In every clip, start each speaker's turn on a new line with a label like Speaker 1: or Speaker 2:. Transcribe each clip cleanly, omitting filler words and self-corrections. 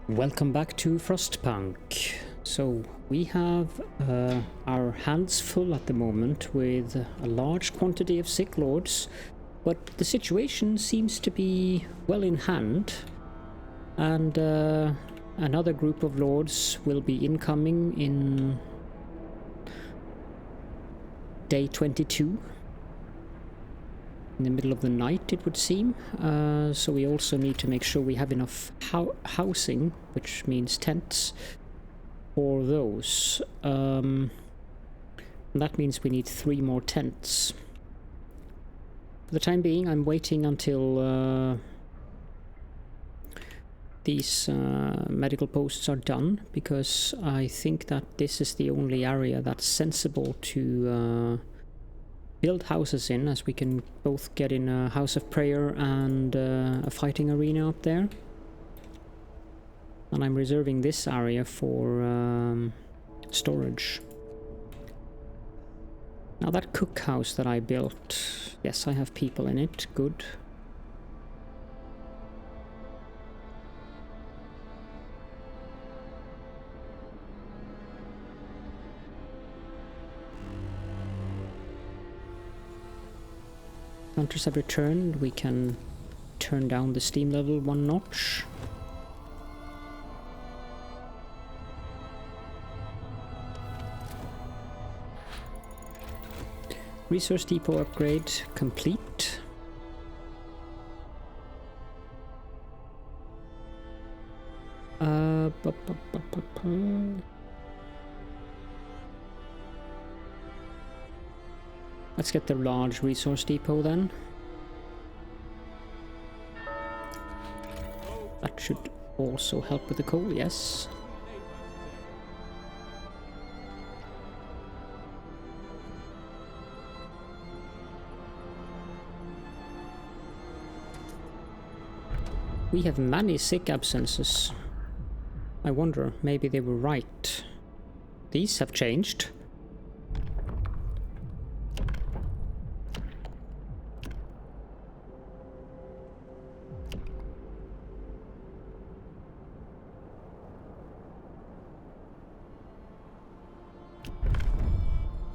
Speaker 1: Welcome back to Frostpunk. So we have our hands full at the moment with a large quantity of sick lords, but the situation seems to be well in hand, and another group of lords will be incoming in day 22. In the middle of the night, it would seem. So we also need to make sure we have enough housing, which means tents, for those. And that means we need 3 more tents. For the time being, I'm waiting until these medical posts are done, because I think that this is the only area that's sensible to build houses in, as we can both get in a house of prayer and a fighting arena up there. And I'm reserving this area for storage. Now that cookhouse that I built, yes, I have people in it, good. Hunters have returned. We can turn down the steam level 1 notch. Resource depot upgrade complete. Let's get the large resource depot then. That should also help with the coal, yes. We have many sick absences. I wonder, maybe they were right. These have changed.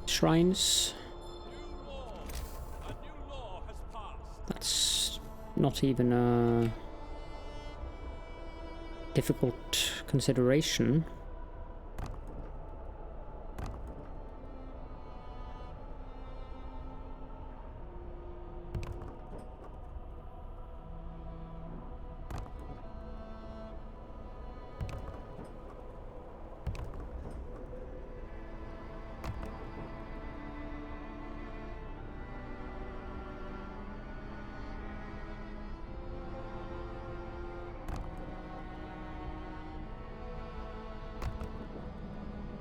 Speaker 1: Shrines. That's not even a difficult consideration.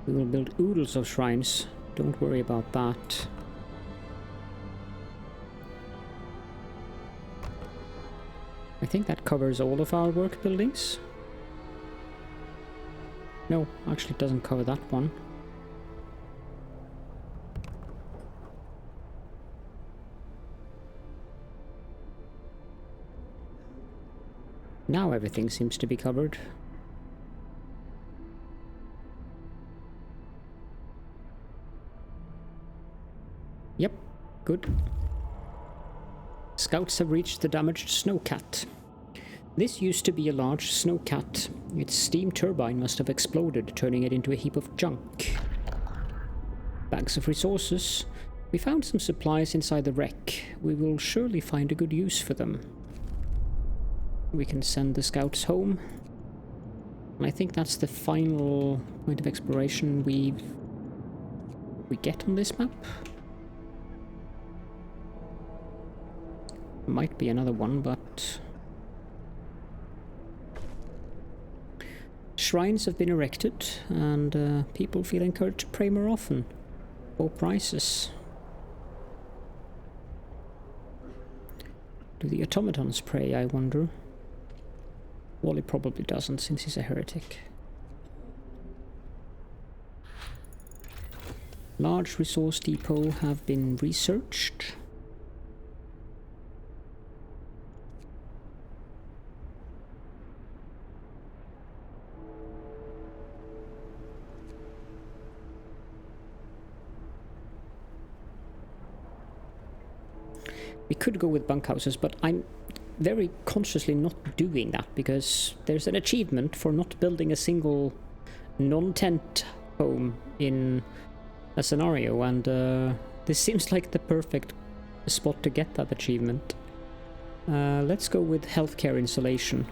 Speaker 1: We will build oodles of shrines, don't worry about that. I think that covers all of our work buildings. No, actually it doesn't cover that one. Now everything seems to be covered. Yep, good. Scouts have reached the damaged snowcat. This used to be a large snowcat. Its steam turbine must have exploded, turning it into a heap of junk. Bags of resources. We found some supplies inside the wreck. We will surely find a good use for them. We can send the scouts home. And I think that's the final point of exploration we get on this map. Might be another one, but shrines have been erected, and people feel encouraged to pray more often for prizes. Do the automatons pray, I wonder? Wally probably doesn't, since he's a heretic. Large resource depot have been researched. We could go with bunkhouses, but I'm very consciously not doing that because there's an achievement for not building a single non-tent home in a scenario, and this seems like the perfect spot to get that achievement. Let's go with healthcare insulation.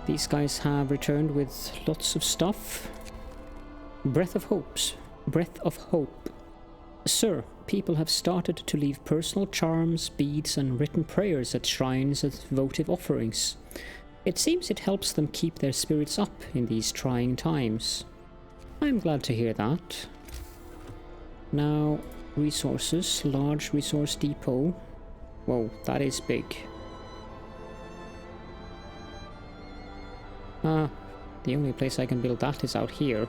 Speaker 1: These guys have returned with lots of stuff. Breath of hope. Sir, people have started to leave personal charms, beads, and written prayers at shrines as votive offerings. It seems it helps them keep their spirits up in these trying times. I'm glad to hear that. Now, resources. Large resource depot. Whoa, that is big. The only place I can build that is out here.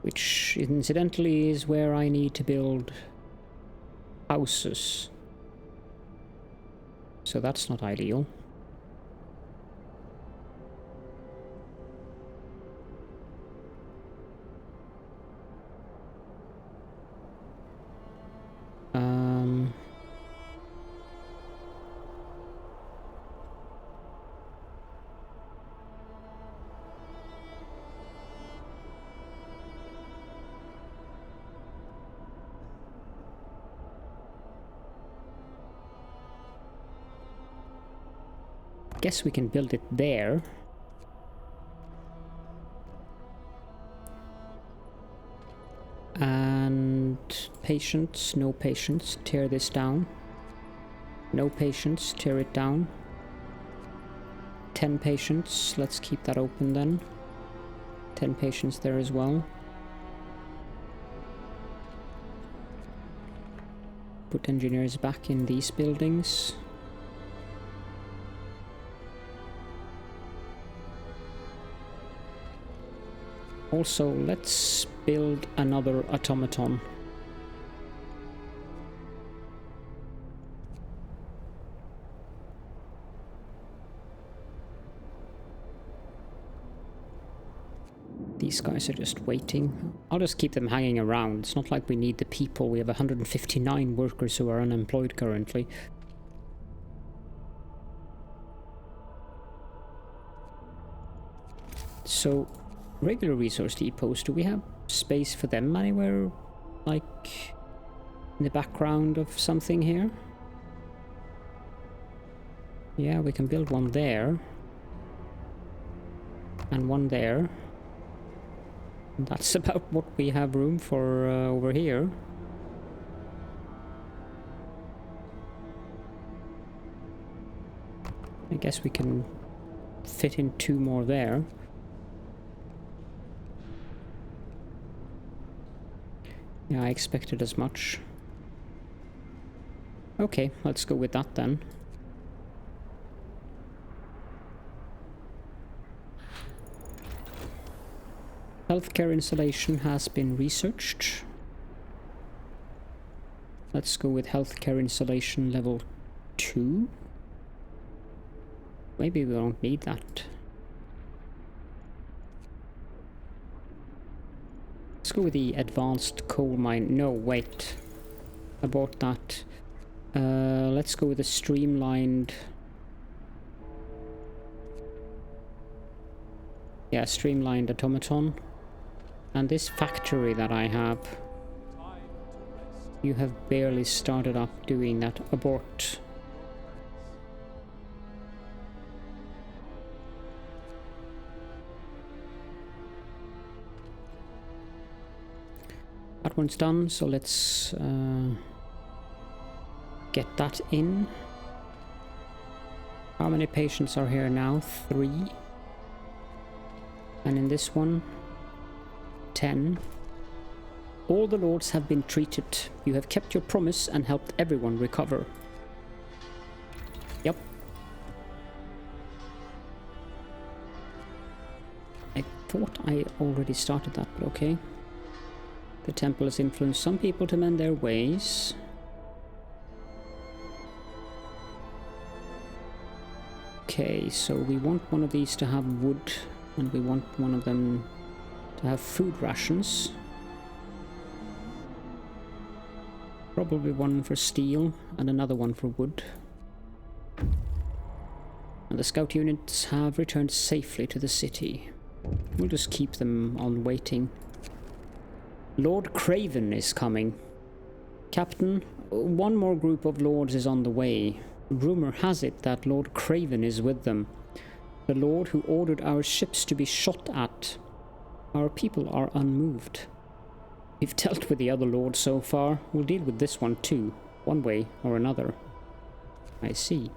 Speaker 1: Which, incidentally, is where I need to build houses. So that's not ideal. Guess we can build it there. And patience, no patience, tear this down. No patience, tear it down. 10 patience, let's keep that open then. 10 patience there as well. Put engineers back in these buildings. Also, let's build another automaton. These guys are just waiting. I'll just keep them hanging around. It's not like we need the people. We have 159 workers who are unemployed currently. So, regular resource depots, do we have space for them anywhere, like in the background of something here? Yeah, we can build one there. And one there. And that's about what we have room for over here. I guess we can fit in 2 more there. Yeah, I expected as much. Okay, let's go with that then. Healthcare insulation has been researched. Let's go with healthcare insulation level 2. Maybe we don't need that. Let's go with the advanced coal mine. No, wait. I bought that. Let's go with the streamlined... Yeah, streamlined automaton. And this factory that I have... You have barely started up doing that. Abort. That one's done, so let's get that in. How many patients are here now? 3. And in this one, 10. All the lords have been treated. You have kept your promise and helped everyone recover. Yep. I thought I already started that, but okay. The temple has influenced some people to mend their ways. Okay, so we want one of these to have wood, and we want one of them to have food rations. Probably one for steel and another one for wood. And the scout units have returned safely to the city. We'll just keep them on waiting. Lord Craven is coming. Captain, one more group of lords is on the way. Rumor has it that Lord Craven is with them. The lord who ordered our ships to be shot at. Our people are unmoved. We've dealt with the other lords so far. We'll deal with this one too, one way or another. I see.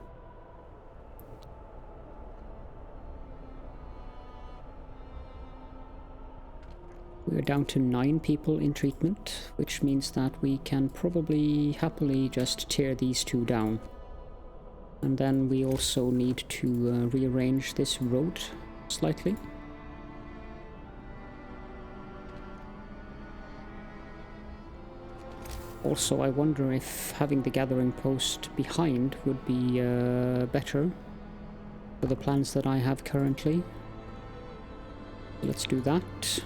Speaker 1: We're down to 9 people in treatment, which means that we can probably happily just tear these 2 down. And then we also need to rearrange this road slightly. Also, I wonder if having the gathering post behind would be better for the plans that I have currently. Let's do that.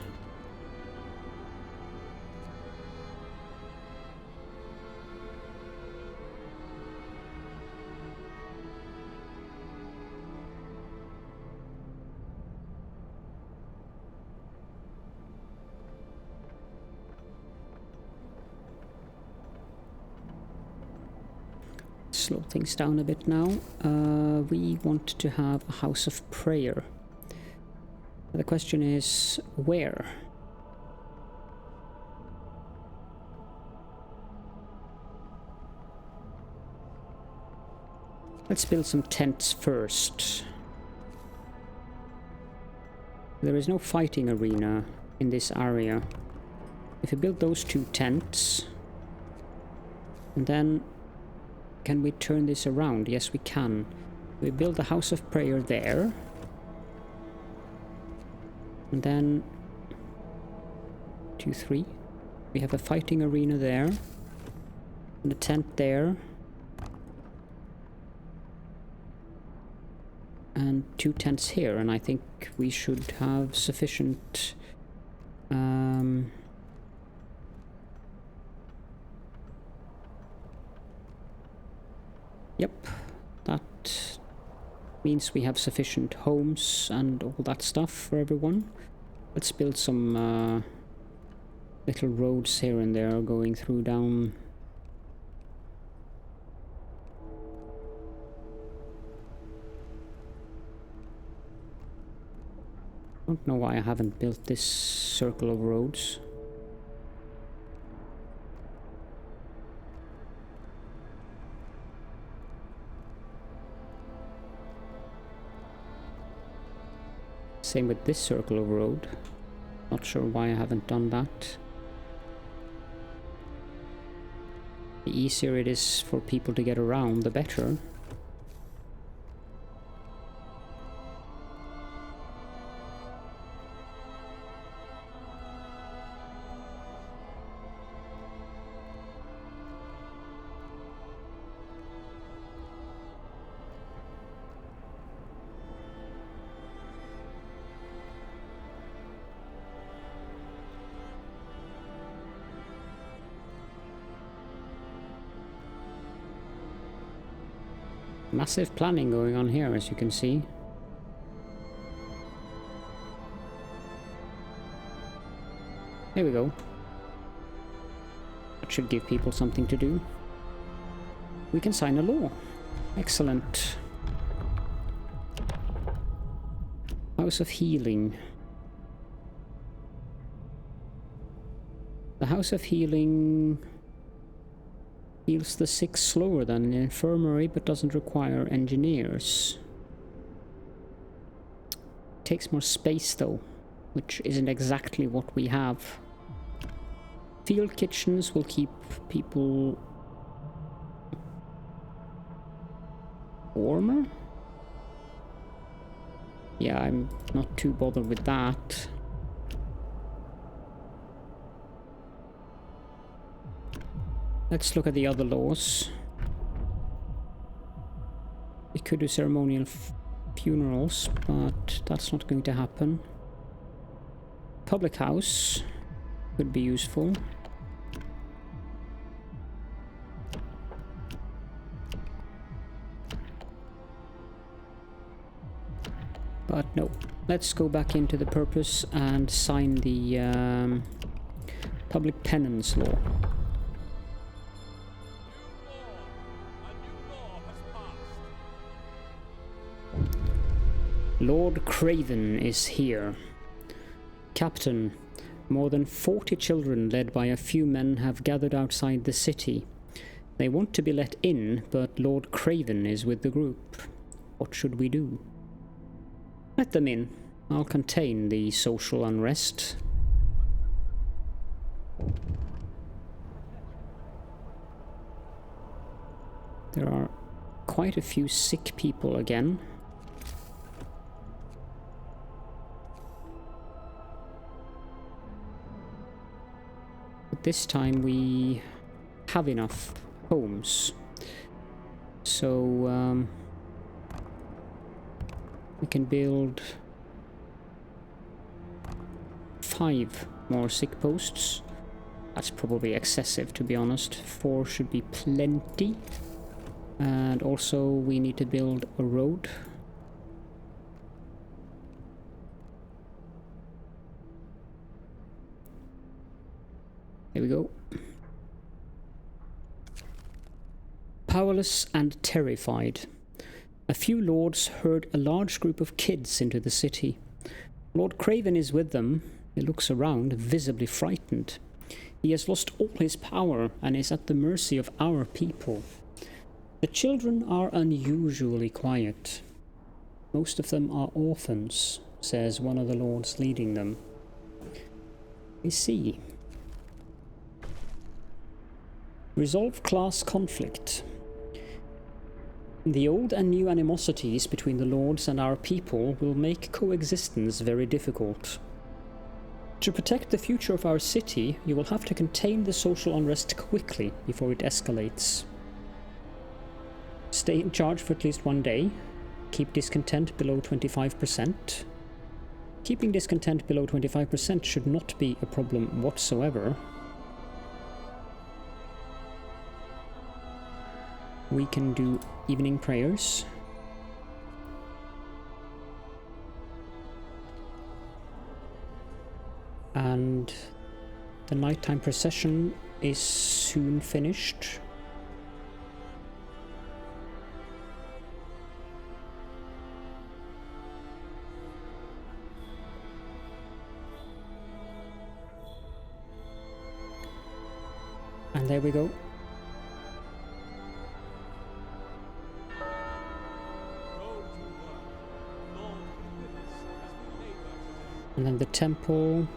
Speaker 1: Slow things down a bit now. We want to have a house of prayer. The question is, where? Let's build some tents first. There is no fighting arena in this area. If we build those 2 tents, and then can we turn this around? Yes, we can. We build a house of prayer there. And then 2, 3. We have a fighting arena there. And a tent there. And 2 tents here. And I think we should have sufficient... Yep, that means we have sufficient homes and all that stuff for everyone. Let's build some little roads here and there going through down. I don't know why I haven't built this circle of roads. Same with this circle of road. Not sure why I haven't done that. The easier it is for people to get around, the better. Massive planning going on here, as you can see. There we go. That should give people something to do. We can sign a law. Excellent. House of Healing. The House of Healing heals the sick slower than an infirmary, but doesn't require engineers. Takes more space though, which isn't exactly what we have. Field kitchens will keep people warmer? Yeah, I'm not too bothered with that. Let's look at the other laws. We could do ceremonial funerals, but that's not going to happen. Public house could be useful. But no, let's go back into the purpose and sign the public penance law. Lord Craven is here. Captain, more than 40 children led by a few men have gathered outside the city. They want to be let in, but Lord Craven is with the group. What should we do? Let them in. I'll contain the social unrest. There are quite a few sick people again. But this time we have enough homes. So we can build 5 more sick posts. That's probably excessive, to be honest. 4 should be plenty. And also we need to build a road. There we go. Powerless and terrified. A few lords herd a large group of kids into the city. Lord Craven is with them. He looks around, visibly frightened. He has lost all his power and is at the mercy of our people. The children are unusually quiet. Most of them are orphans, says one of the lords leading them. I see. Resolve class conflict. The old and new animosities between the lords and our people will make coexistence very difficult. To protect the future of our city, you will have to contain the social unrest quickly before it escalates. Stay in charge for at least 1 day. Keep discontent below 25%. Keeping discontent below 25% should not be a problem whatsoever. We can do evening prayers. And the nighttime procession is soon finished. And there we go. And then the temple.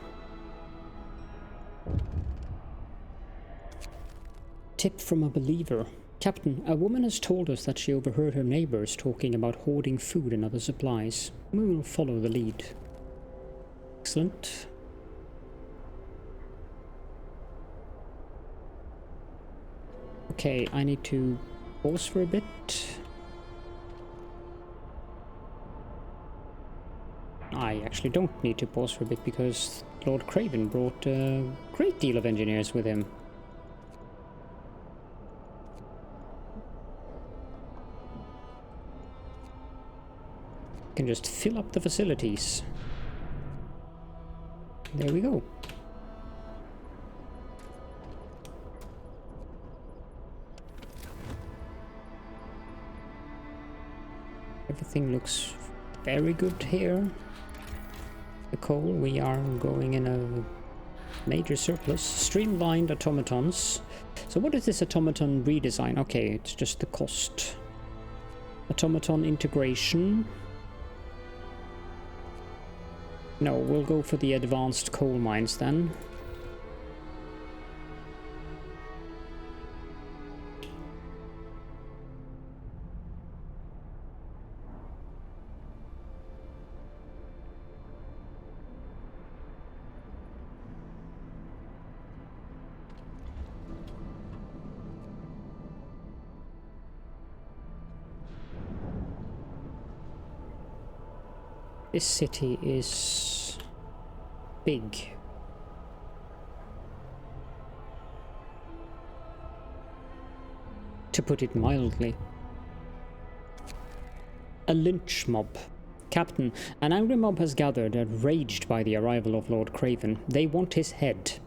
Speaker 1: Tip from a believer. Captain, a woman has told us that she overheard her neighbors talking about hoarding food and other supplies. We will follow the lead. Excellent. Okay, I need to pause for a bit. I actually don't need to pause for a bit because Lord Craven brought a great deal of engineers with him. Can just fill up the facilities. There we go. Everything looks very good here. The coal, we are going in a major surplus. Streamlined automatons. So what is this automaton redesign? Okay, it's just the cost. Automaton integration. No, we'll go for the advanced coal mines then. This city is big. To put it mildly. A lynch mob. Captain, an angry mob has gathered, enraged by the arrival of Lord Craven. They want his head.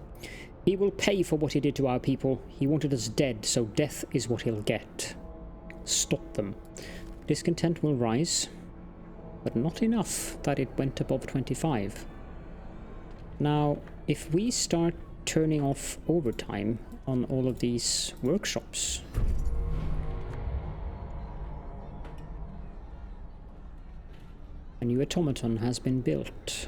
Speaker 1: He will pay for what he did to our people. He wanted us dead, so death is what he'll get. Stop them. Discontent will rise, but not enough that it went above 25. Now, if we start turning off overtime on all of these workshops, a new automaton has been built.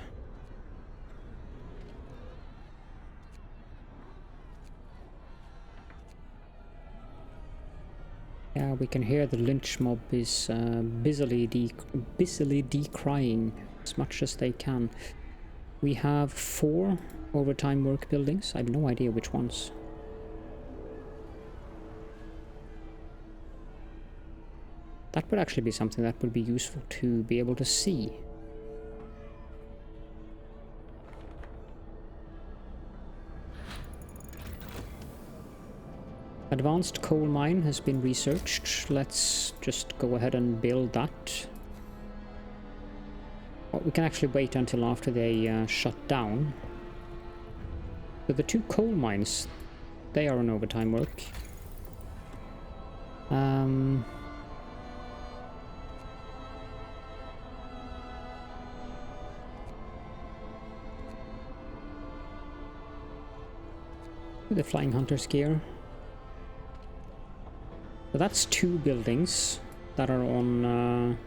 Speaker 1: Yeah, we can hear the lynch mob is busily decrying as much as they can. We have 4 overtime work buildings. I have no idea which ones. That would actually be something that would be useful to be able to see. Advanced coal mine has been researched. Let's just go ahead and build that. Well, we can actually wait until after they shut down. But the 2 coal mines, they are on overtime work. The Flying Hunter's gear. So that's 2 buildings that are on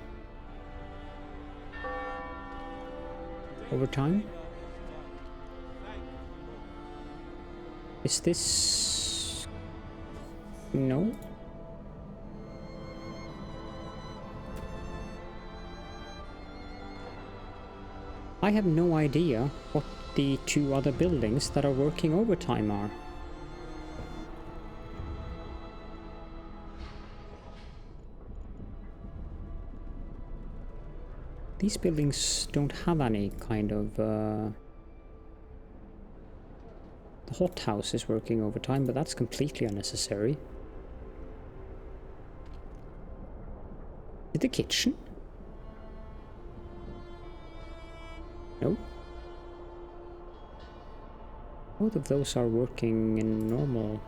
Speaker 1: overtime. Is this... No. I have no idea what the 2 other buildings that are working overtime are. These buildings don't have any kind of... The hothouse is working overtime, but that's completely unnecessary. Is the kitchen? No. Both of those are working in normal...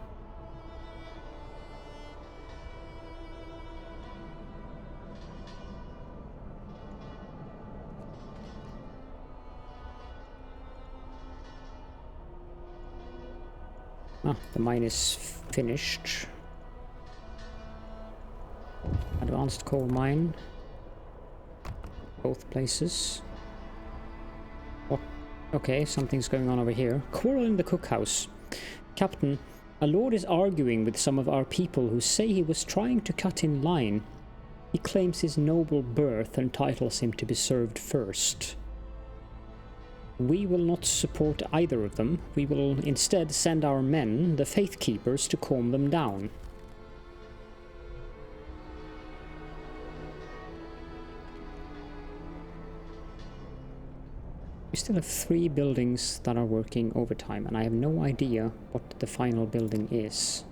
Speaker 1: Ah, the mine is finished. Advanced coal mine. Both places. Oh, okay, something's going on over here. Quarrel in the cookhouse. Captain, a lord is arguing with some of our people who say he was trying to cut in line. He claims his noble birth entitles him to be served first. We will not support either of them. We will instead send our men, the Faith Keepers, to calm them down. We still have 3 buildings that are working overtime, and I have no idea what the final building is.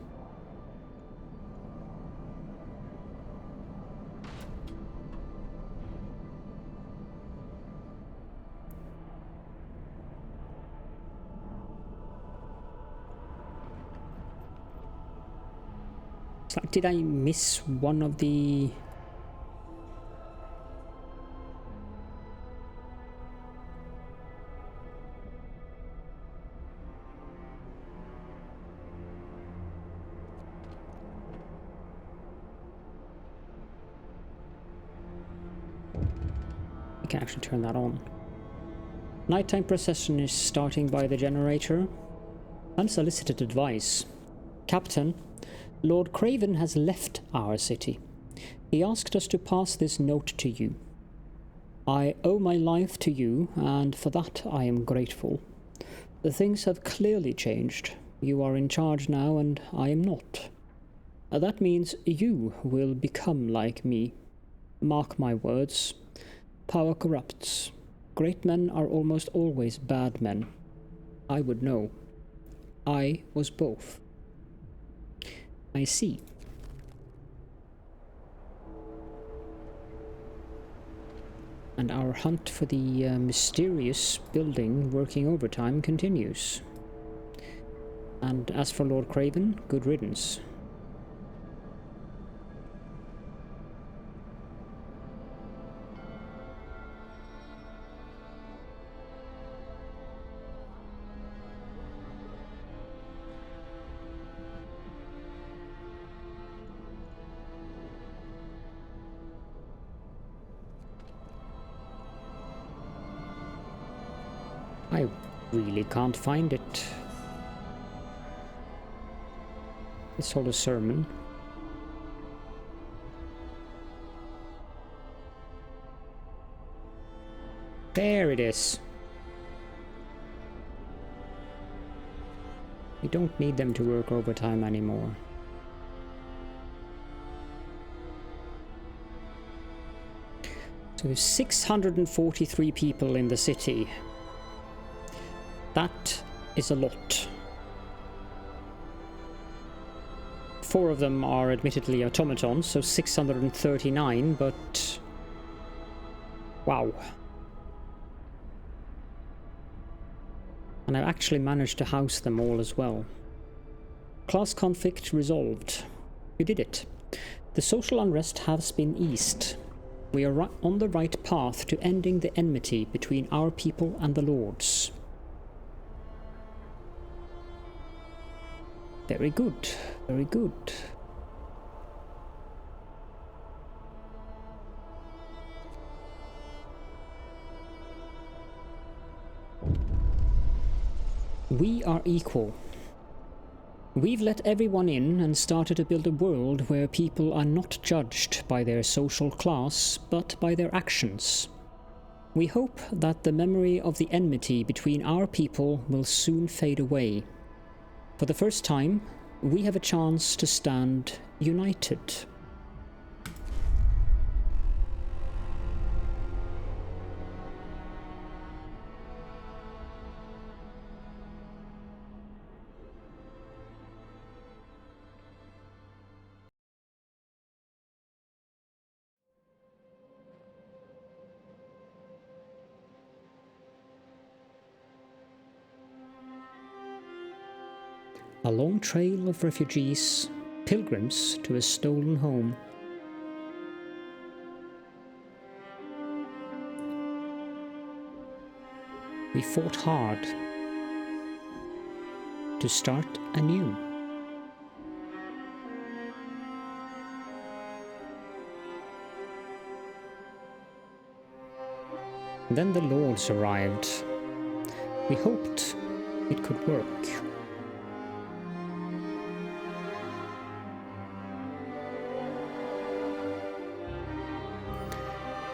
Speaker 1: Did I miss one of the... I can actually turn that on. Nighttime procession is starting by the generator. Unsolicited advice. Captain, Lord Craven has left our city. He asked us to pass this note to you. I owe my life to you, and for that I am grateful. The things have clearly changed. You are in charge now, and I am not. That means you will become like me. Mark my words. Power corrupts. Great men are almost always bad men. I would know. I was both. I see. And our hunt for the mysterious building working overtime continues. And as for Lord Craven, good riddance. I really can't find it. Let's hold a sermon. There it is. We don't need them to work overtime anymore. So there's 643 people in the city. That is a lot. 4 of them are admittedly automatons, so 639, but... wow. And I've actually managed to house them all as well. Class conflict resolved. We did it. The social unrest has been eased. We are on the right path to ending the enmity between our people and the Lords. Very good, very good. We are equal. We've let everyone in and started to build a world where people are not judged by their social class, but by their actions. We hope that the memory of the enmity between our people will soon fade away. For the first time, we have a chance to stand united. A long trail of refugees, pilgrims to a stolen home. We fought hard to start anew. Then the Lords arrived. We hoped it could work.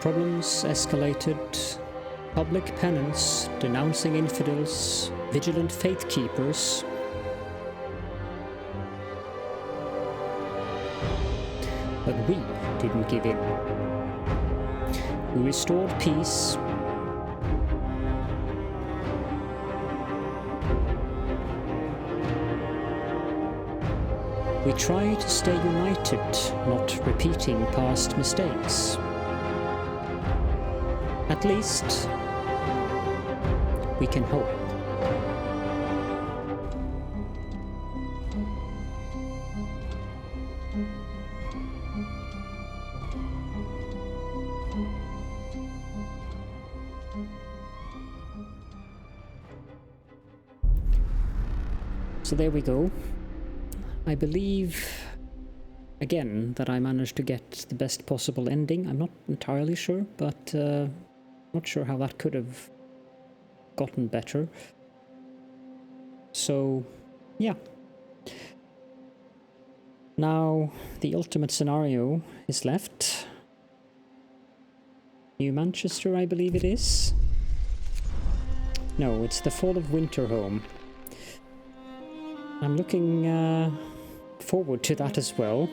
Speaker 1: Problems escalated, public penance, denouncing infidels, vigilant faith keepers. But we didn't give in. We restored peace. We try to stay united, not repeating past mistakes. At least, we can hope. So there we go. I believe, again, that I managed to get the best possible ending. I'm not entirely sure, but not sure how that could have gotten better. So, yeah. Now, the ultimate scenario is left. New Manchester, I believe it is. No, it's the Fall of Winterhome. I'm looking forward to that as well.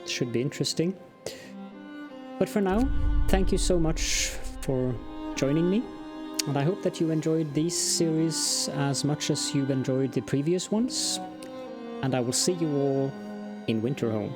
Speaker 1: It should be interesting. But for now, thank you so much for joining me, and I hope that you enjoyed these series as much as you've enjoyed the previous ones, and I will see you all in Winterhome.